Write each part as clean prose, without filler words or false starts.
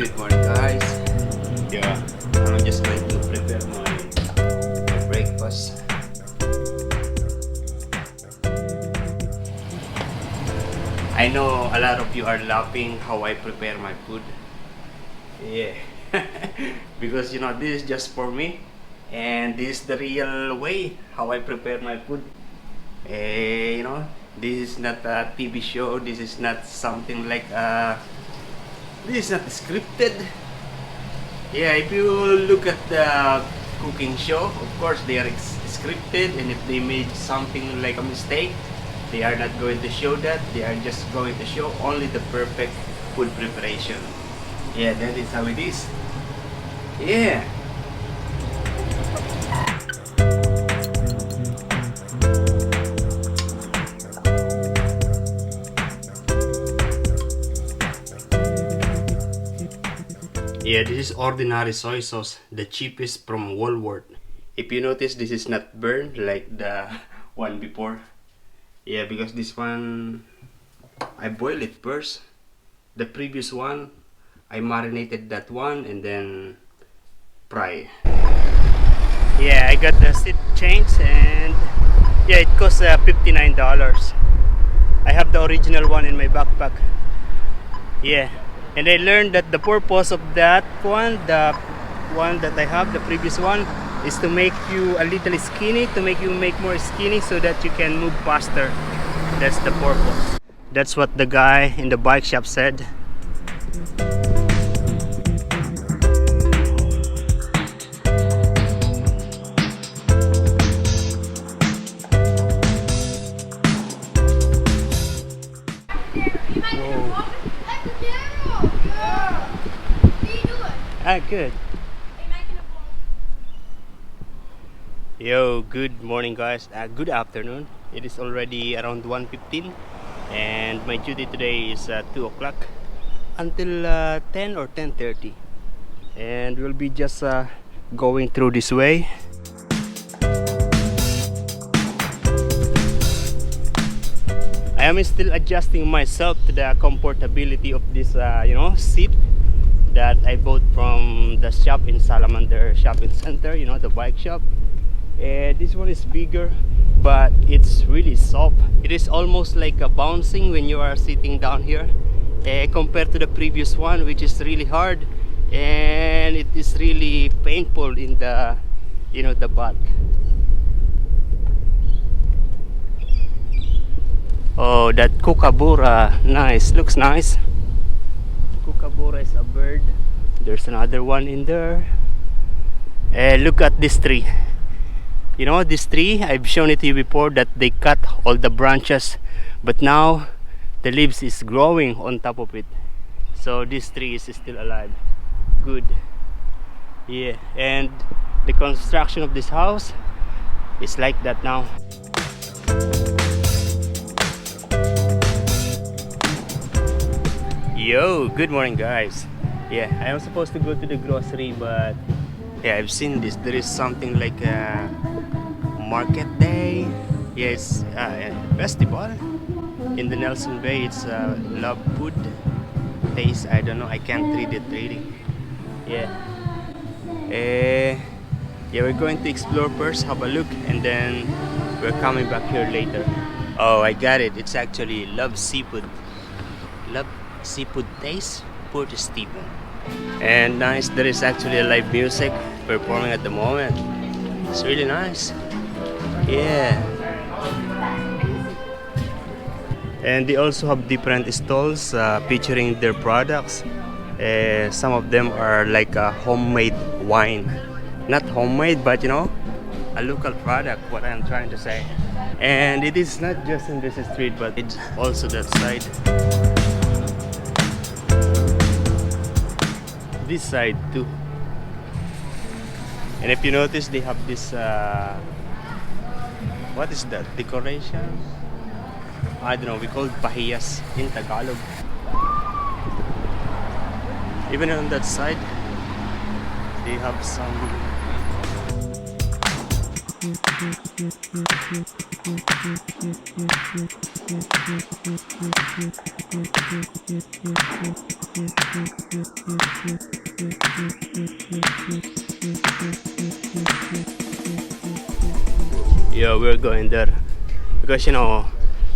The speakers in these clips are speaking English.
Good morning, guys. Yeah, I'm just going to prepare my breakfast. I know a lot of you are laughing how I prepare my food. Yeah, because you know this is just for me, and this is the real way how I prepare my food. You know, this is not a TV show. This is not something like this is not scripted. Yeah, if you look at the cooking show, of course they are scripted, and if they made something like a mistake, they are not going to show that. They are just going to show only the perfect food preparation. Yeah, that is how it is. Yeah. Yeah, this is ordinary soy sauce, the cheapest from Walmart. If you notice, this is not burned like the one before. Yeah, because this one, I boil it first. The previous one, I marinated that one and then fry. Yeah, I got the seat change and yeah, it costs $59. I have the original one in my backpack. Yeah, and I learned that the purpose of that one, the one that I have, the previous one, is to make you a little skinny, to make you more skinny so that you can move faster. That's the purpose. That's what the guy in the bike shop said. Ah, good. Yo, good morning guys. Good afternoon. It is already around 1:15 and my duty today is 2 o'clock until 10 or 10:30, and we'll be just going through this way. I am still adjusting myself to the comfortability of this seat that I bought from the shop in Salamander Shopping Center, you know, the bike shop. This one is bigger, but it's really soft. It is almost like a bouncing when you are sitting down here, compared to the previous one, which is really hard and it is really painful in the, you know, the butt. Oh, that kookaburra, nice, looks nice. Kookaburra is a bird. There's another one in there. Look at this tree. You know, this tree, I've shown it to you before that they cut all the branches, but now the leaves is growing on top of it. So this tree is still alive. Good. Yeah, and the construction of this house is like that now. Yo, good morning guys. Yeah, I was supposed to go to the grocery, but yeah, I've seen this. There is something like a market day. Yes, festival in the Nelson Bay. It's love food taste. I don't know. I can't read it really. Yeah. Yeah, we're going to explore first, have a look, and then we're coming back here later. Oh, I got it. It's actually Love Seafood. Love Seafood Taste, Port Stephen. And nice, there is actually a live music performing at the moment. It's really nice. Yeah. And they also have different stalls featuring their products. Some of them are like a homemade wine. Not homemade, but you know, a local product, what I'm trying to say. And it is not just in this street, but it's also that side. This side too. And if you notice, they have this what is that, decoration? I don't know, we call it bahiyas in Tagalog. Even on that side they have some. Yeah, we're going there because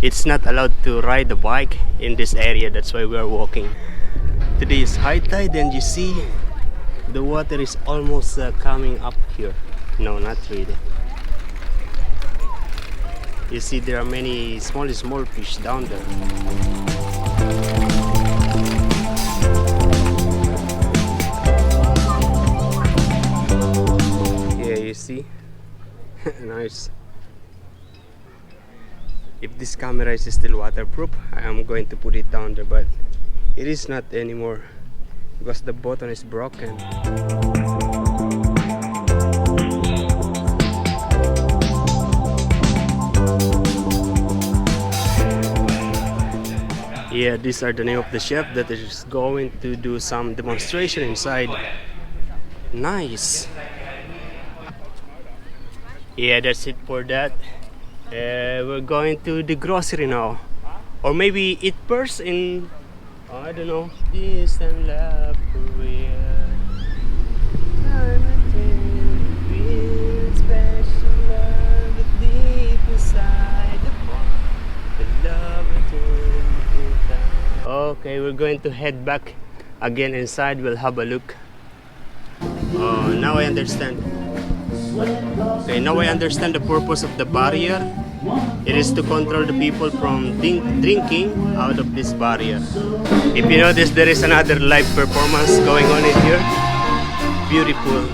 it's not allowed to ride the bike in this area. That's why we are walking. Today is high tide and you see the water is almost coming up here. No, not really. You see there are many small fish down there. Yeah, you see. Nice. If this camera is still waterproof, I am going to put it down there, but it is not anymore because the button is broken. Yeah, these are the name of the chef that is going to do some demonstration inside. Nice. Yeah, that's it for that. We're going to the grocery now, or maybe eat first in, I don't know. This and love for real. I'm a real special love deep inside the heart. The love Okay, we're going to head back again inside. We'll have a look. Oh, now I understand. Okay, now I understand the purpose of the barrier. It is to control the people from drinking out of this barrier. If you notice, there is another live performance going on in here. Beautiful.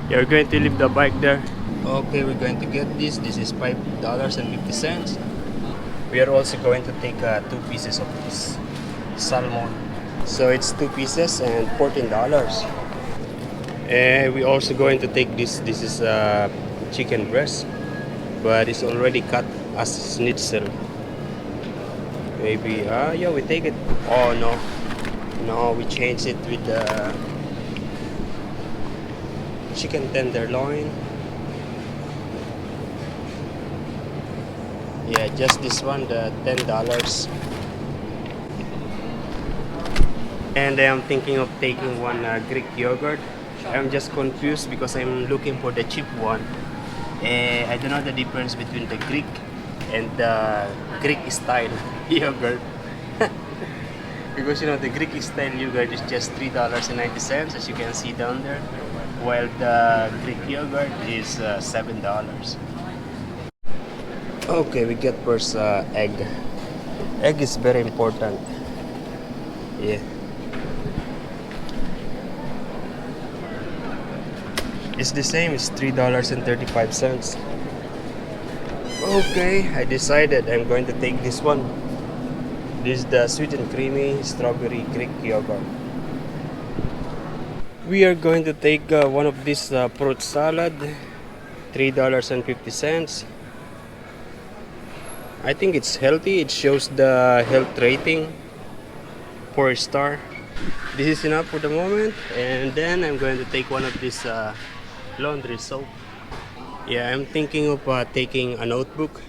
You're going to leave the bike there. Okay, we're going to get this. This is $5.50. We are also going to take 2 pieces of this salmon. So it's 2 pieces and $14. And we're also going to take this. This is chicken breast, but it's already cut as schnitzel. Maybe, yeah, we take it. Oh no, we change it with the chicken tenderloin. Yeah, just this one, the $10. And I'm thinking of taking one Greek yogurt. I'm just confused because I'm looking for the cheap one. I don't know the difference between the Greek and the Greek style yogurt. Because the Greek style yogurt is just $3.90, as you can see down there, while the Greek yogurt is $7. Okay, we get first egg. Egg is very important. Yeah. It's the same, it's $3.35. Okay, I decided I'm going to take this one. This is the sweet and creamy strawberry Greek yogurt. We are going to take one of this fruit salad, $3.50. I think it's healthy. It shows the health rating, 4 star. This is enough for the moment, and then I'm going to take one of this laundry soap. Yeah, I'm thinking of taking a notebook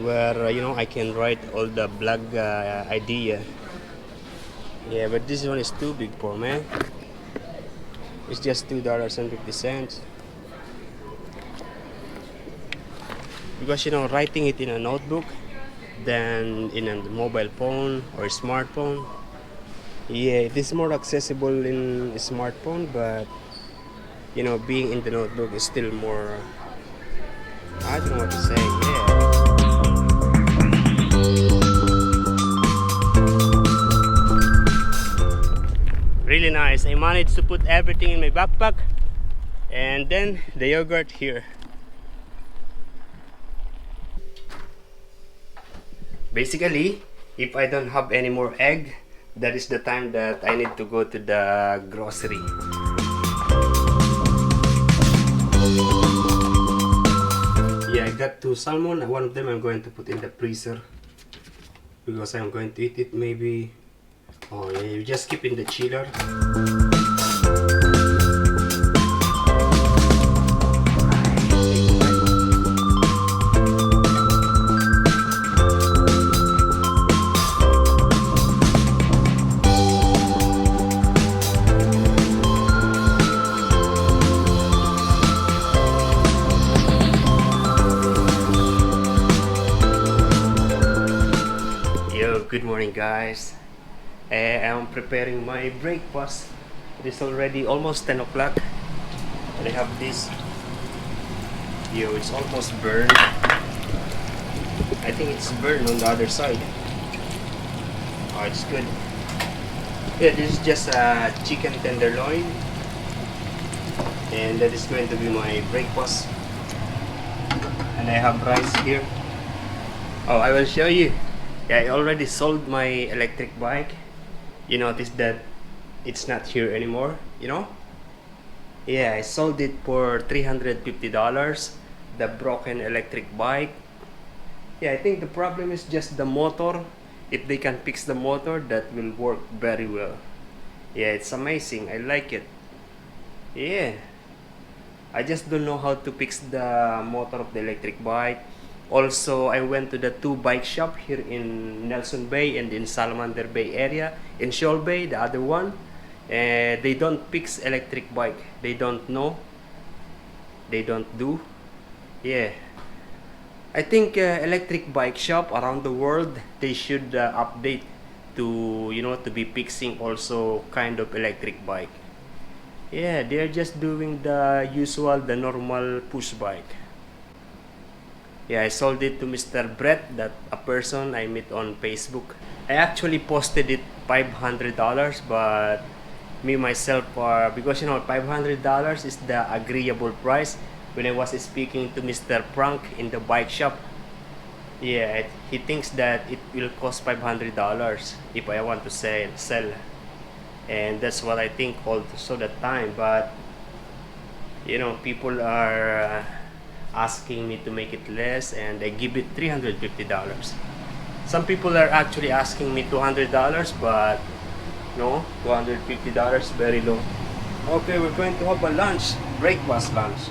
where I can write all the blog idea. Yeah, but this one is too big for me. It's just $2.50. Because writing it in a notebook than in a mobile phone or smartphone. Yeah, it is more accessible in a smartphone, but being in the notebook is still more, I don't know what to say. Yeah. Really nice. I managed to put everything in my backpack, and then the yogurt here. Basically, if I don't have any more egg, that is the time that I need to go to the grocery. Yeah, I got two salmon. One of them I'm going to put in the freezer because I'm going to eat it maybe. Oh yeah, you just keep in the chiller. Yo, good morning guys. I'm preparing my breakfast. It is already almost 10 o'clock and I have this. Yo, it's almost burned. I think it's burned on the other side. Oh, it's good. Yeah, this is just a chicken tenderloin and that is going to be my breakfast. And I have rice here. Oh, I will show you. Yeah, I already sold my electric bike. You notice that it's not here anymore, you know? Yeah, I sold it for $350, the broken electric bike. Yeah, I think the problem is just the motor. If they can fix the motor, that will work very well. Yeah, it's amazing. I like it. Yeah. I just don't know how to fix the motor of the electric bike. Also, I went to the two bike shop here in Nelson Bay and in Salamander Bay area. In Shoal Bay, the other one, they don't fix electric bike. They don't know. They don't do. Yeah. I think electric bike shop around the world, they should update to, to be fixing also kind of electric bike. Yeah, they're just doing the usual, the normal push bike. Yeah, I sold it to Mr. Brett, that a person I met on Facebook. I actually posted it $500, but me myself, because $500 is the agreeable price when I was speaking to Mr. Frank in the bike shop. Yeah, he thinks that it will cost $500 if I want to sell. And that's what I think also that time, but people are asking me to make it less and I give it $350. Some people are actually asking me $200, but no, $250 very low. Okay, we're going to have a lunch, breakfast lunch.